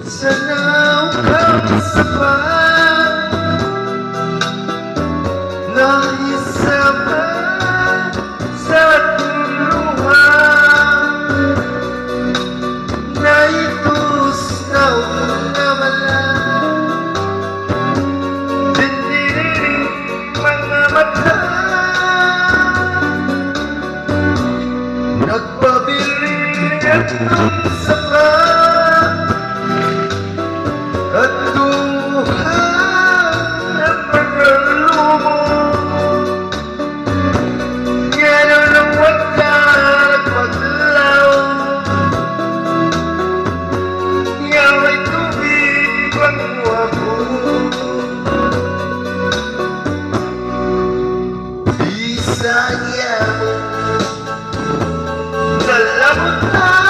Sanaw kang sapat na isama sa tuluhan na itustaw na malang dindiring mga mata nagpabirit ng sapat at duhan ng pagkalumo gano'n ang wala nagpaglaw yaw ay tubig bango ako Bisaya mo nalamot na